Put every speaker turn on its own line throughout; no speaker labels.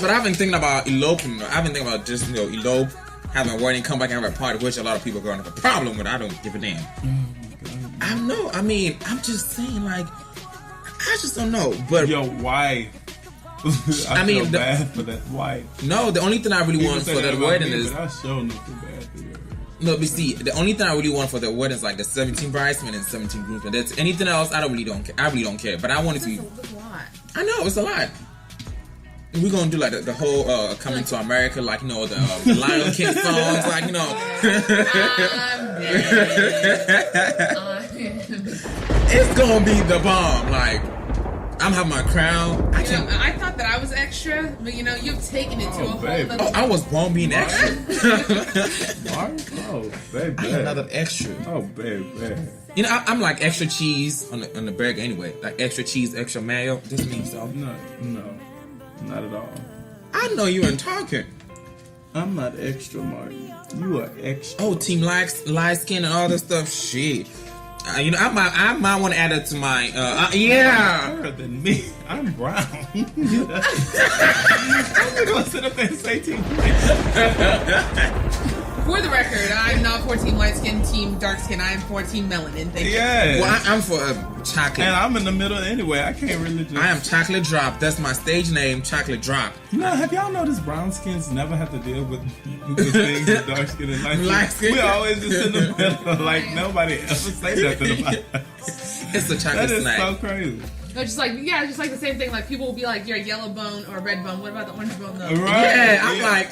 But I've been thinking about eloping. I've been thinking about just, elope, having a wedding, come back and have a party, which a lot of people are going to have a problem with. I don't give a damn. I know. I mean, I'm just saying, like, I just don't know. But
your wife. I feel bad for that wife.
No, the only thing I really want for that wedding is.
But I sure not feel bad for you.
No, but see, the only thing I really want for the wedding is like the 17 bridesmen and 17 groomsmen. That's anything else. I really don't care. But I want it to be.
That's a lot.
I know it's a lot. We're gonna do like the whole Coming to America, like the Lion King songs, like it's gonna be the bomb. Like I'm having my crown.
I thought that I was extra, but you've taken it to a whole other.
Oh, I was born being extra.
Oh, baby.
I am another extra.
Oh, baby.
I'm like extra cheese on the burger anyway. Like extra cheese, extra mayo. This means so.
No, not at all.
I know you ain't talking.
I'm not extra, Martin. You are extra.
Oh, team light skin and all this stuff. Shit. I might want to add it to my. Yeah.
Better than me. I'm brown. I'm gonna sit up there and say team.
For the record, I'm not for team light skin, team dark skin. I am for team melanin. Thank you.
Yeah.
Well, I'm for chocolate.
And I'm in the middle anyway. I can't really just...
I am Chocolate Drop. That's my stage name, Chocolate Drop.
Have y'all noticed brown skins never have to deal with the things with dark skin and light skin? We always just in the middle. Like, nobody ever say nothing about it.
It's a chocolate
snack.
That is
so crazy.
No, just like the same thing. Like people will be like, "You're a yellow bone or a red bone." What about the orange bone though?
Right. Yeah, I'm like,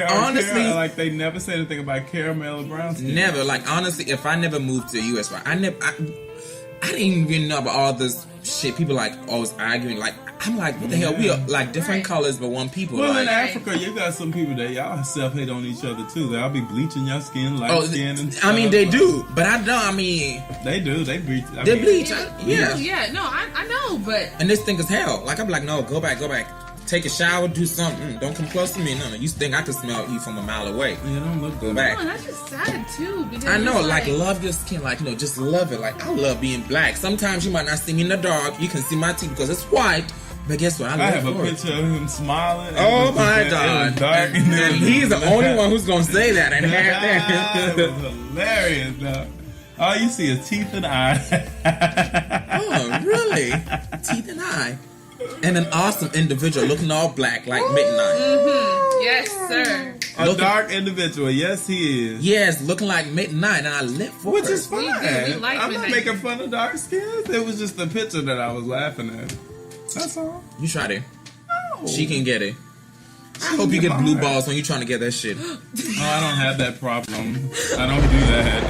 honestly,
like they never say anything about caramel or brown skin.
Never. Like honestly, if I never moved to the U.S., right, I didn't even know about all this shit. People like always arguing. Like I'm like, what the hell? We are like different colors, but one people.
Well,
like,
in Africa, you got some people that y'all self-hate on each other too. They'll be bleaching your skin, light skin, and stuff.
I mean, they do, but I don't. I mean,
they do. They bleach.
They bleach.
Yeah. No, I know, but
and this thing is hell. Like I'm like, no, go back. Take a shower, do something. Don't come close to me. No, you think I can smell you from a mile away?
You don't look good.
Go back.
No, that's just sad too. Because
I know, like love your skin, like just love it. Like I love being black. Sometimes you might not see me in the dark. You can see my teeth because it's white. But guess what?
I have a picture of him smiling.
Oh my God! And he's the only one who's gonna say that and have that.
It was hilarious, though. All you see is teeth and eye.
Oh, really? Teeth and eye. And an awesome individual looking all black like midnight.
Mm-hmm. Yes, sir.
A dark individual. Yes, he is.
Yes, looking like midnight, and I live for
Which
it.
is fine.
We like
I'm
midnight.
not making fun of dark skins. It was just the picture that I was laughing at. That's all.
You tried it.
No.
She can get it. I hope you get blue balls when you're trying to get that shit.
Oh, I don't have that problem. I don't do that.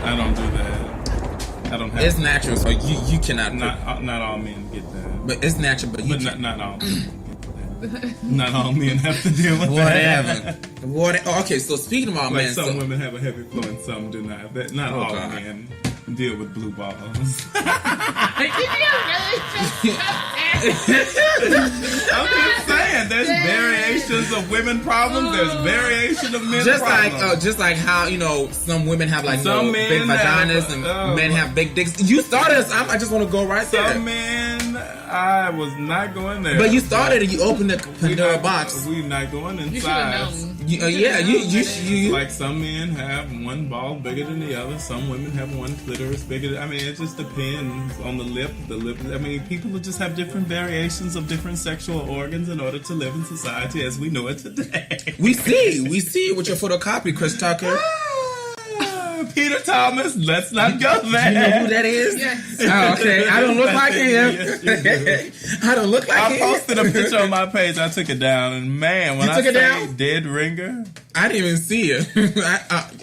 I don't do that. I don't have.
It's natural, so you cannot.
Not all men get that.
But it's natural, but you.
But not all men get that. Not all men have to deal with
that. Whatever. Okay, so speaking about
like
men,
some women have a heavy flow and some do not. Not all men deal with blue balls. I'm just saying, there's variations of women problems. There's variation of men problems.
Just like how some women have like big vaginas and men have big dicks. You started this. I just want to go right there.
Some men, I was not going there.
But you started it. You opened the Pandora box.
We're not going inside.
You should have known.
You
like some men have one ball bigger than the other. Some women have one clitoris bigger. I mean, it just depends on the lip. I mean, people just have different variations of different sexual organs in order to live in society as we know it today.
We see it with your photocopy, Chris Tucker.
Peter Thomas, let's not go there.
You know who that is?
Yes.
Oh, okay. I don't look like him. I don't look like him.
I posted a picture on my page. I took it down, and man, when I say dead ringer,
I didn't even see it.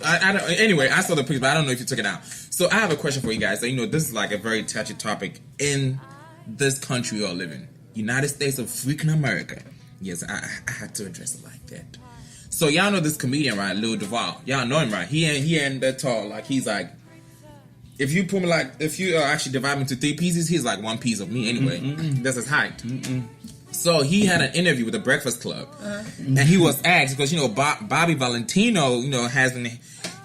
I don't. Anyway, I saw the picture, but I don't know if you took it down. So I have a question for you guys. So, this is like a very touchy topic in this country we all live in, United States of freaking America. Yes, I had to address it like that. So y'all know this comedian, right? Lil Duval. Y'all know him, right? He ain't that tall. Like he's like, if you put me if you actually divide me into 3 pieces, he's like 1 piece of me anyway. That's his height. So he had an interview with the Breakfast Club, and he was asked because Bobby Valentino,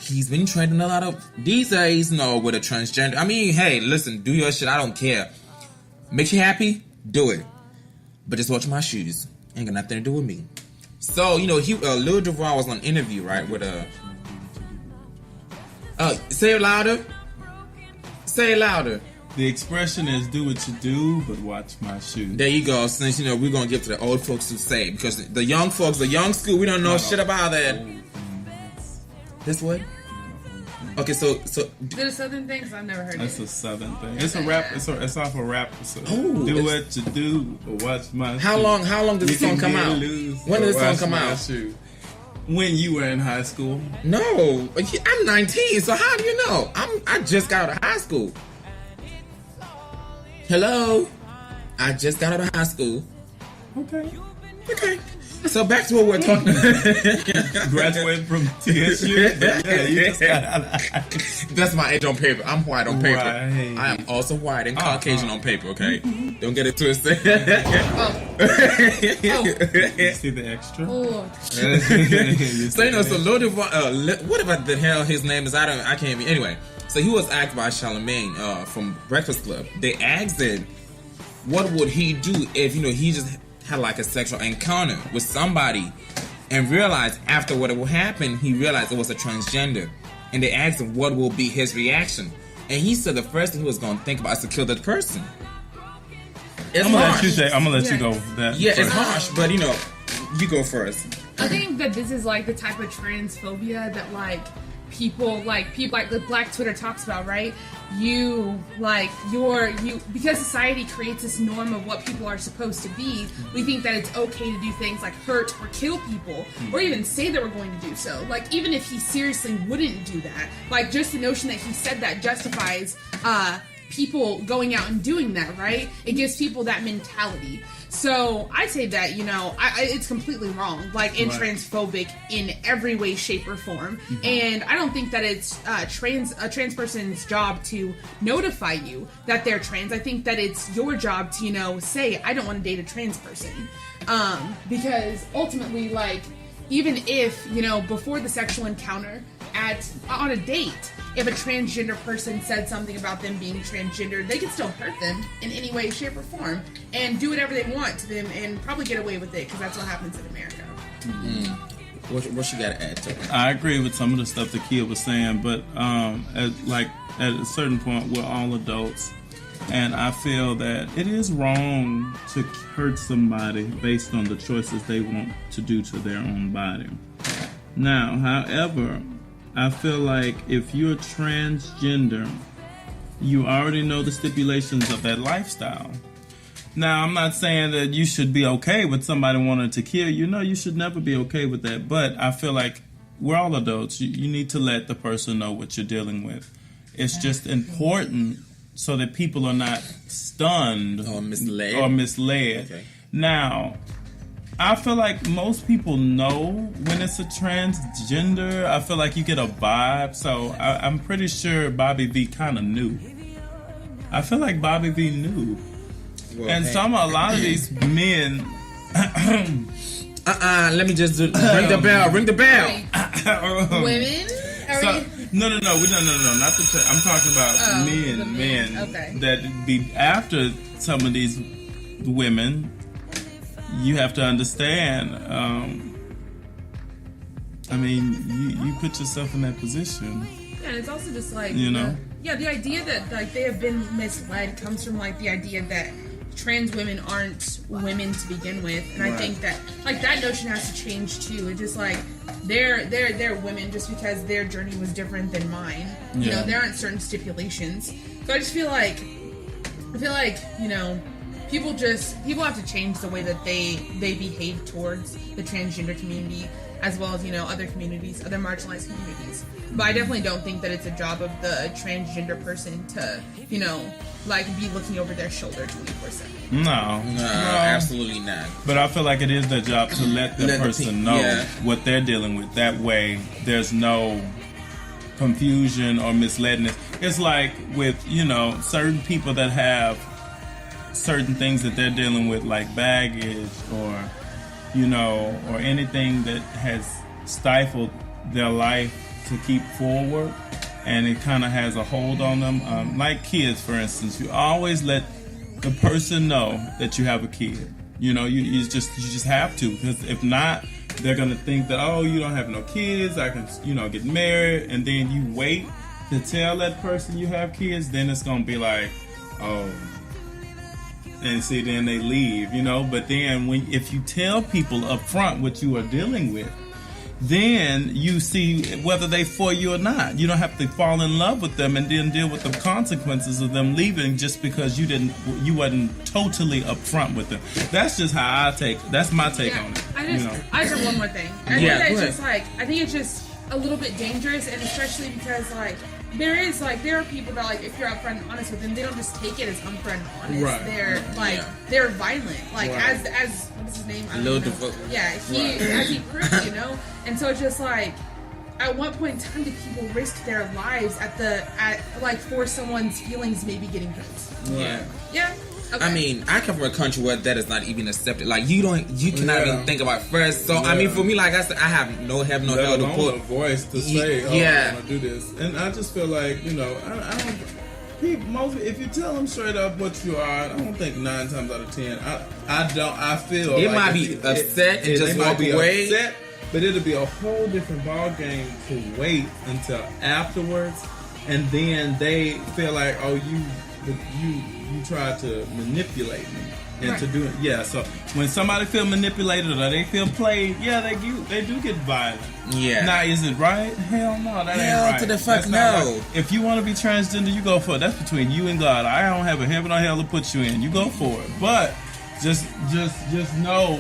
he's been trending a lot of these days, with a transgender. I mean, hey, listen, do your shit. I don't care. Makes you happy, do it. But just watch my shoes. Ain't got nothing to do with me. So, you know, Lil Duval was on an interview, right, with say it louder. Say it louder.
The expression is "do what you do, but watch my shoes."
There you go. Since, you know, we're going to give to the old folks who say, because the young folks, the young school, we don't know shit about that. This what? Okay, so
Is it a Southern thing? Because I've never heard
That's
it.
a Southern thing. It's a rap. It's off a rap. So
Oh,
do what you do, but watch my
how
shoes.
long does this song come out? When did this song come out?
When you were in high school.
No, I'm 19, so how do you know? I just got out of high school. Hello? I just got out of high school.
Okay.
So back to what we're talking about.
Graduated from TSU. Yeah, you just got out of high school.
That's my age on paper. I'm white on paper.
Right.
I am also white and Caucasian on paper, okay? Don't get it twisted.
You see the extra?
Oh.
So, you know, so Lil Duval, what about the hell his name is? I can't even. Anyway, so he was asked by Charlamagne from Breakfast Club. They asked him, what would he do if, you know, he just had like a sexual encounter with somebody and realized after what will happen, he realized it was a transgender. And they asked him what will be his reaction. And he said the first thing he was going to think about is to kill that person. It's
I'm gonna
harsh.
let you go with that.
Yeah,
first.
it's harsh, but you know, you go first.
I think that this is like the type of transphobia that like people like the Black Twitter talks about, right? You because society creates this norm of what people are supposed to be, we think that it's okay to do things like hurt or kill people, or even say that we're going to do so. Like, even if he seriously wouldn't do that, like, just the notion that he said that justifies people going out and doing that, right? It gives people that mentality. So I say that, you know, it's completely wrong, like, and transphobic in every way, shape, or form. Mm-hmm. And I don't think that it's a trans person's job to notify you that they're trans. I think that it's your job to, you know, say, I don't want to date a trans person. Because ultimately, like, even if, you know, before the sexual encounter on a date, if a transgender person said something about them being transgender, they can still hurt them in any way, shape, or form and do whatever they want to them and probably get away with it because that's what happens in America.
Mm-hmm. What you got to add to it?
I agree with some of the stuff that Kiya was saying, but at a certain point, we're all adults. And I feel that it is wrong to hurt somebody based on the choices they want to do to their own body. Now, however, I feel like if you're transgender, you already know the stipulations of that lifestyle. Now, I'm not saying that you should be okay with somebody wanting to kill you. No, you should never be okay with that. But I feel like we're all adults. You need to let the person know what you're dealing with. It's just important so that people are not stunned
or misled.
Okay. Now, I feel like most people know when it's a transgender. I feel like you get a vibe. So I'm pretty sure Bobby V kind of knew. I feel like Bobby V knew. Well, and a lot of these men.
Let me just ring the bell. Ring the bell.
Women?
No, not the. I'm talking about men
okay.
that be after some of these women. You have to understand. I mean, you put yourself in that position.
Yeah, and it's also just like,
you know.
The idea that like they have been misled comes from like the idea that trans women aren't women to begin with, and I think that like that notion has to change too. It's just like they're women just because their journey was different than mine. You know, there aren't certain stipulations. So I just feel like you know, people have to change the way that they behave towards the transgender community, as well as, you know, other communities, other marginalized communities. But I definitely don't think that it's a job of the transgender person to, you know, like be looking over their shoulder 24/7.
No,
absolutely not.
But I feel like it is their job to let the person know what they're dealing with. That way, there's no confusion or misledness. It's like with, you know, certain people that have certain things that they're dealing with, like baggage or, you know, or anything that has stifled their life to keep forward, and it kind of has a hold on them. Like kids, for instance, you always let the person know that you have a kid. You just have to, because if not, they're gonna think that, oh, you don't have no kids, I can get married, and then you wait to tell that person you have kids, then it's gonna be like, oh, and see, then they leave, But then if you tell people up front what you are dealing with, then you see whether they for you or not. You don't have to fall in love with them and then deal with the consequences of them leaving just because you wasn't totally upfront with them. That's just how that's my take on it.
I just have one more thing. I think it's just a little bit dangerous, and especially because there are people that if you're upfront and honest with them, they don't just take it as upfront and honest. Right. They're violent. As what is his name? I don't know. As he proved, And so it's just at what point in time do people risk their lives for someone's feelings maybe getting hurt? Yeah. Okay.
I mean, I come from a country where that is not even accepted. You cannot even think about it first. So I mean, for me, like I said, I have no hell to put
a voice to say, I want to do this, and I just feel like I don't. If you tell them straight up what you are, I don't think 9 times out of 10. I feel
it might be upset and just walk away.
Upset, but it'll be a whole different ball game to wait until afterwards, and then they feel like, oh, you tried to manipulate me into doing it. Yeah, so when somebody feel manipulated or they feel played, they do get violent.
Yeah.
Now, is it right? Hell no, that ain't right.
To the fuck no.
Right. If you want to be transgender, you go for it. That's between you and God. I don't have a heaven or hell to put you in. You go for it. But just know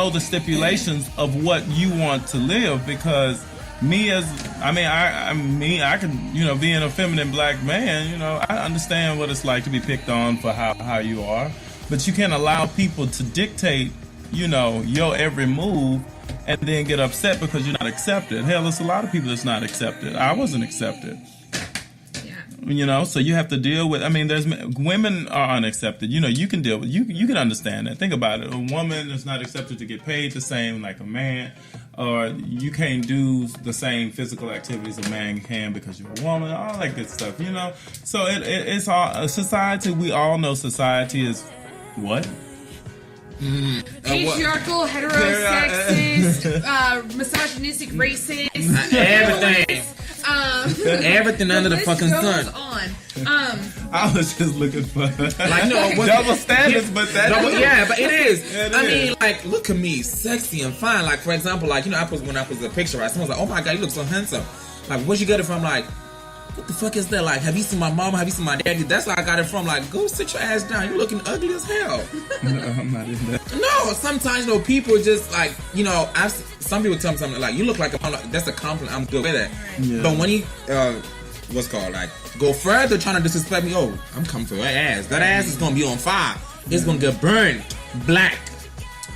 the stipulations of what you want to live, because I can, being a feminine black man, I understand what it's like to be picked on for how you are, but you can't allow people to dictate, your every move and then get upset because you're not accepted. Hell, there's a lot of people that's not accepted. I wasn't accepted. So you have to deal with, women are unaccepted. You can deal with, you can understand that. Think about it. A woman is not accepted to get paid the same like a man, or you can't do the same physical activities a man can because you're a woman, all that good stuff, So it's all, society, we all know society is what?
Patriarchal, heterosexist, misogynistic, racist,
everything. Everything under the fucking sun.
I was just looking for
double
standards, but that
but it is. Look at me, sexy and fine. For example, when I put the picture, right, someone's like, "Oh my god, you look so handsome." Where'd you get it from? What the fuck is that? Have you seen my mama? Have you seen my daddy? That's where I got it from. Go sit your ass down. You're looking ugly as hell.
No, I'm not in that.
No, sometimes people just some people tell me something you look like a mom. That's a compliment. I'm good with it. Yeah. But when you go further trying to disrespect me, I'm coming for her ass. That ass is gonna be on fire. It's gonna get burned black.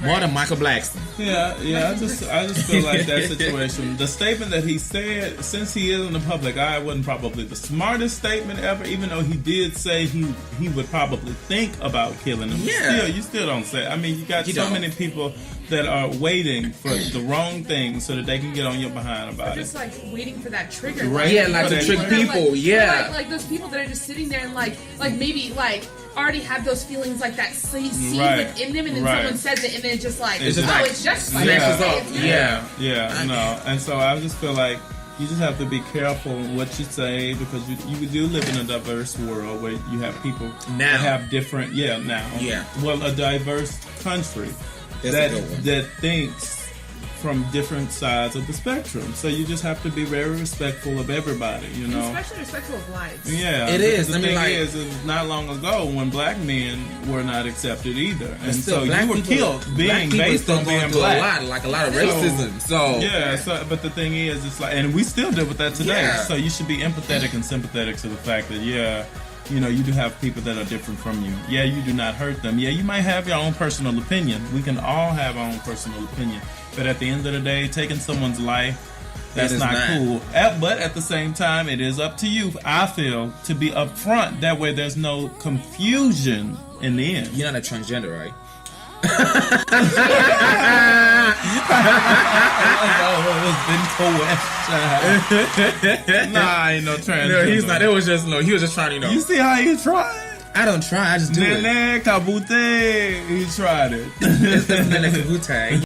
More than Michael Blackson.
Yeah. I just feel like that situation. The statement that he said, since he is in the public eye, wasn't probably the smartest statement ever. Even though he did say he would probably think about killing him.
Yeah.
You still don't say. You got many people that are waiting for the wrong thing so that they can get on your behind about it.
Just waiting for that trigger.
Right.
Yeah, to trick people.
Like those people that are just sitting there and maybe already have those feelings that seed within them, and then someone says it, and then it's just it's just
And so I just feel like you just have to be careful what you say, because you do live in a diverse world where you have people that have different a diverse country that thinks from different sides of the spectrum. So you just have to be very respectful of everybody,
especially respectful of lives.
Yeah,
it is.
The thing is not long ago when black men were not accepted either, and so you were killed being based on being black.
A lot of racism.
But the thing is, it's and we still deal with that today. Yeah. So you should be empathetic and sympathetic to the fact that you do have people that are different from you. Yeah, you do not hurt them. Yeah, you might have your own personal opinion. We can all have our own personal opinion. But at the end of the day, taking someone's life, that's not cool. But at the same time, it is up to you, I feel, to be upfront. That way there's no confusion in the end.
You're not a transgender, right?
Nah, I ain't no transgender.
No, he's not. It was just he was just trying to
You see how he's trying?
I don't try. I just do it.
Nene Kabute. He tried it.
It's Nene Kabute.